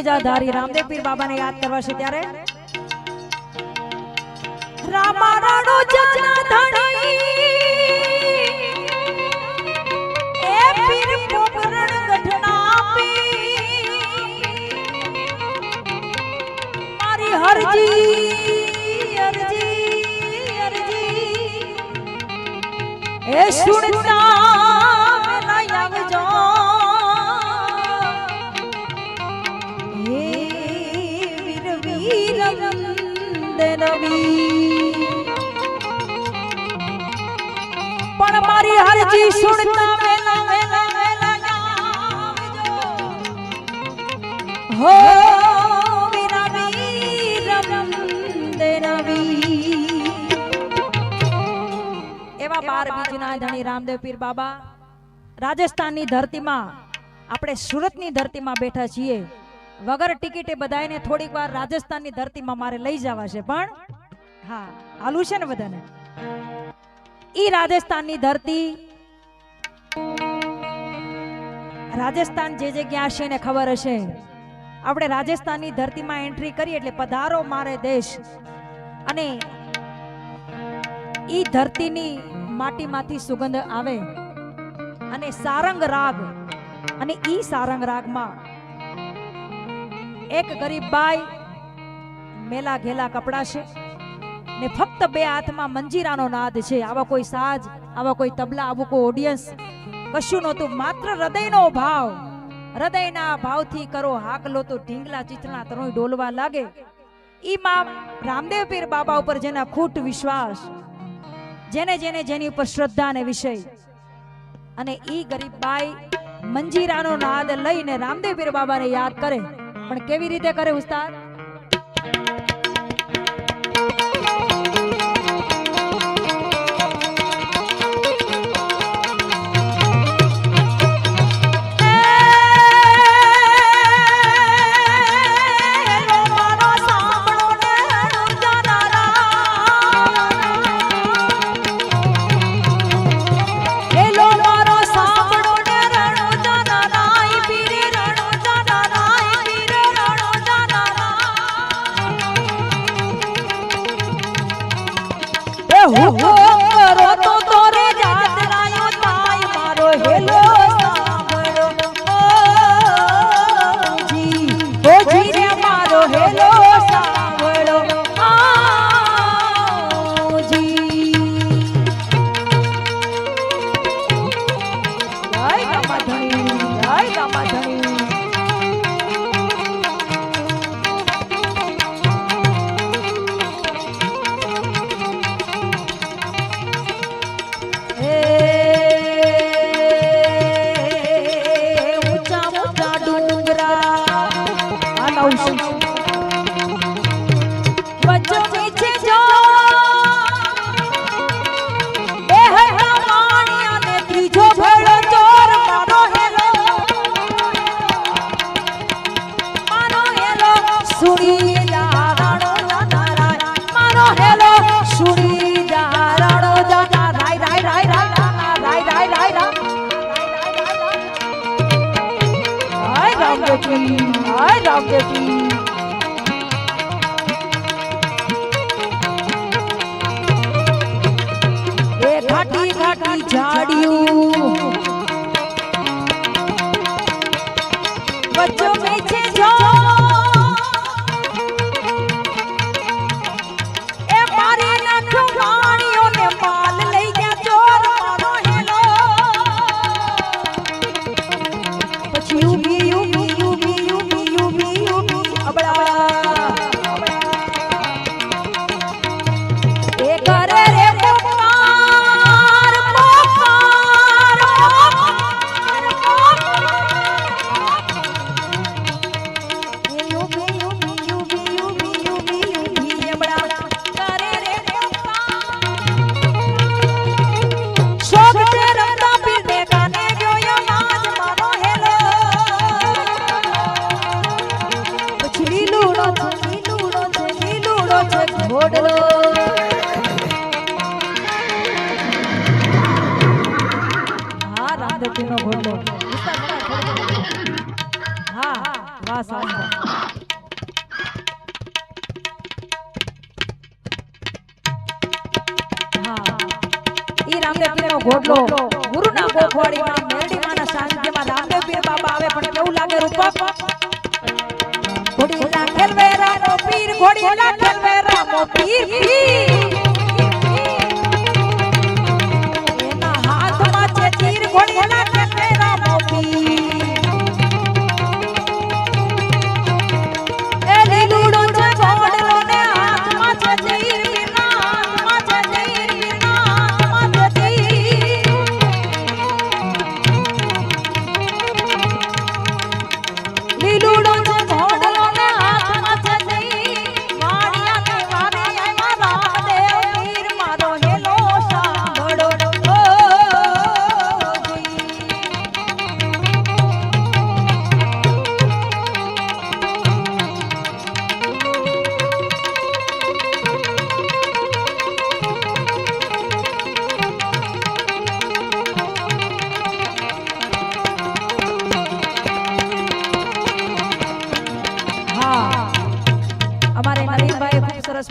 ધારી રામદેવ પીર બાબાને યાદ કરવા છે ત્યારે રામા રાણો જાના ધણી એ પીર પોકરણ ગઠના પી મારી હરજી અરજી અરજી એ સુણતા પણ મારી હરજી સુણતા વેલા વેલા વેલા આવજો હો વીરા વીરમ દેનવી એવા 12 બીજના ધણી રામદેવ પીર બાબા રાજસ્થાનની ધરતીમાં આપણે સુરતની ધરતીમાં બેઠા છીએ વગર ટિકિટે બધાને થોડીક વાર રાજસ્થાનની ધરતીમાં મારે લઈ જવા છે પણ હા હાલું છે ને બધાને ઈ રાજસ્થાનની ધરતી રાજસ્થાન જે જગ્યા હશે ને ખબર હશે આપણે રાજસ્થાનની ધરતીમાં એન્ટ્રી કરી એટલે પધારો મારે દેશ અને ઈ ધરતીની માટીમાંથી સુગંધ આવે અને સારંગ રાગ અને ઈ સારંગ રાગમાં એક ગરીબ બાઈ મેલા ઘેલા કપડા છે ને ફક્ત 2 હાથમાં મંજીરાનો નાદ છે આવા કોઈ સાજ આવા કોઈ તબલા આવું કોઈ ઓડિયન્સ કશું નહોતું માત્ર હૃદયનો ભાવ હૃદયના ભાવથી કરો હાકલો તો ઢીંગલા ચીથણા તરોય ડોલવા લાગે ઈ માં રામદેવ પીર બાબા ઉપર જેના ખૂટ વિશ્વાસ જેને જેની ઉપર શ્રદ્ધા ને વિષય અને ઈ ગરીબ બાઈ મંજીરાનો નાદ લઈને રામદેવ પીર બાબાને યાદ કરે પણ કેવી રીતે કરે ઉસ્તાદ વાહ સાહેબ હા ઈ રામદેવ પીરનો ઘોડલો ગુરુના ગોખવાડીમાં મેરડીમાંના સાનિધ્યમાં રામદેવ પીર બાબા આવે પણ કેવું લાગે રૂપક ઘોડી રાખેલ વે રામો પીર ઘોડી રાખેલ વે રામો પીર એના હાથમાં છે તીર ઘોડી રાખેલ વે રામો પીર એ લીલુડો છે ઘોડલો ને હાથમાં છે તીર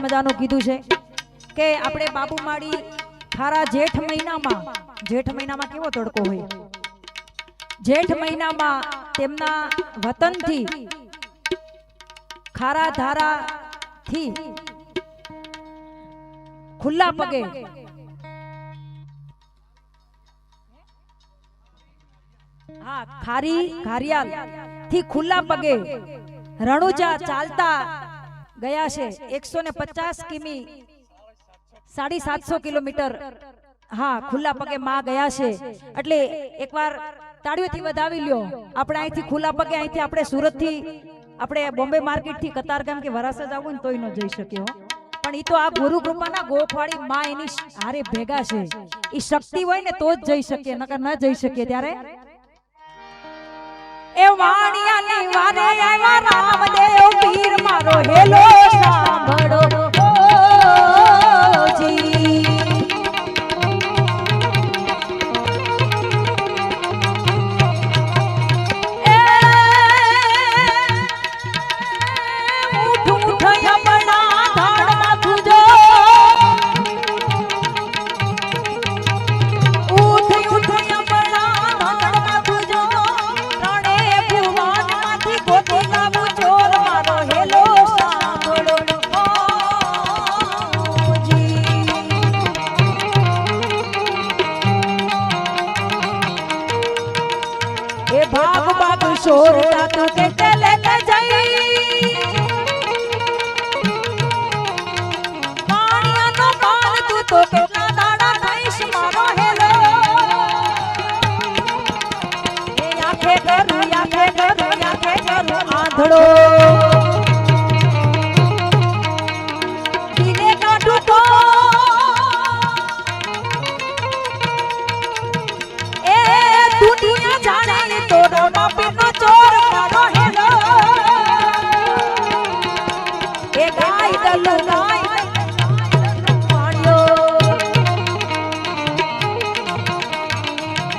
મજાનું કીધું છે કે આપણે બાબુમાળી ખારા જેઠ મહિનામાં કેવો તડકો હોય જેઠ મહિનામાં તેમના વતનથી ખારા ધારાથી ખુલ્લા પગે હા ખારિયાલ થી ખુલ્લા પગે રણુજા ચાલતા ગયા છે 150 કિમી 750 કિલોમીટર હા ખુલ્લા પગે માં ગયા છે એટલે એકવાર તાળીઓથી વધાવી લ્યો આપણે અહીંથી ખુલ્લા પગે અહીંથી આપણે સુરત થી આપણે બોમ્બે માર્કેટ થી કતારગામ કે વરાસા જવું ને તોય ન જઈ શક્યો પણ ઈ તો આ ગુરુ કૃપાના ગોખવાડી માં એની હારે ભેગા છે ઈ શક્તિ હોય ને તો જ જઈ શકીએ નકર ન જઈ શકીએ ત્યારે એ વાણિયાની વારે આવ્યા રામદેવ પીર મારો હેલો સાંભળો જી એ ઉઠ ઉઠ યમણા ધાડ માથું જો ઉઠ ઉઠ યમણા ધાડ માથું જો भाग भाग शोर तू के चले न जाई पानिया नो पान तू तो केला दाड़ा खाईश मारो हेलो ए आंखे करू आंधड़ो दिने काटू को ए दुनिया जाने तो रामा पीर चोर मारो हेलो ए गाय दलु गाय पाड़ियो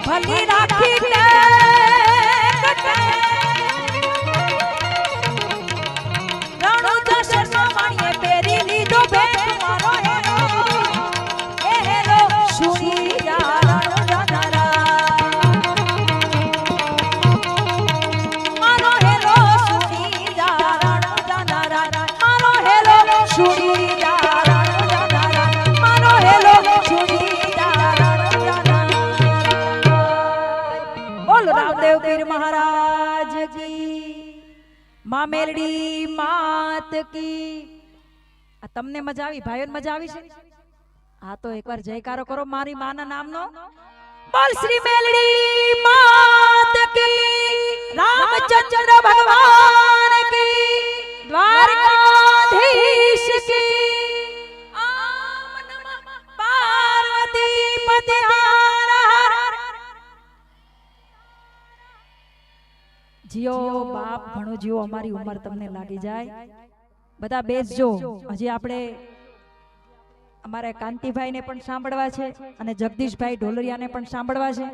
भली राखी ने राणू जशन माणिए पेरी लीधो भेट मारो हेलो ए हेलो सुनी जा राणू जनारा रामदेव पीर महाराज की मां मेलडी मात की तमने मजा आई भाईओ ने मजा आई छे हां तो एक बार जयकारो करो मारी माना नामनो बोल श्री मेलडी मात की रामचंद्र भगवान की द्वारकाधीश की ओम नमः पार्वती पति जियो बाप घणो जियो अमारी उमर तमने लागी जाए बधा बेसजो हजी आपणे अमारे कांतिभाई ने पण सांभळवा छे अने जगदीशभाई ढोलरिया ने पण सांभळवा छे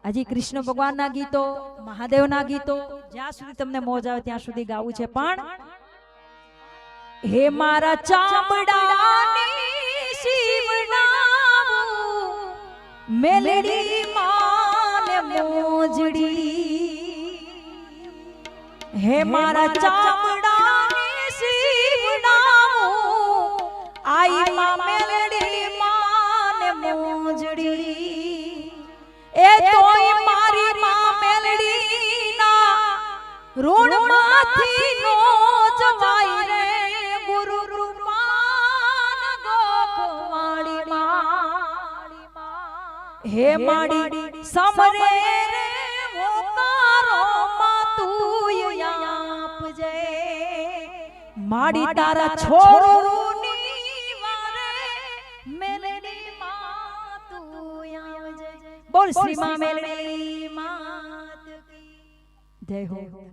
હજી કૃષ્ણ ભગવાનના ગીતો, મહાદેવના ગીતો જ્યાં સુધી તમને મોજ આવે ત્યાં સુધી ગાવું છે, પણ હે મારા ચામડાની શિવડાવું મેલડી માને મોજડી, હે મારા ચામડાની શિવડાવું આઈ માં મેલડી માને મોજડી, એ તોય મારી માં મેલડી ના ઋણમાંથી નો જવાય રે ગુરુ કૃપાન ગોખવાળી માં, હે માડી સમરે રે ઓકારો માં તું આપજે, માડી તારા છોરુની વારે મેલડી માં તું આવજે, બોલ શ્રી માં મેલડી માત કી જય હો।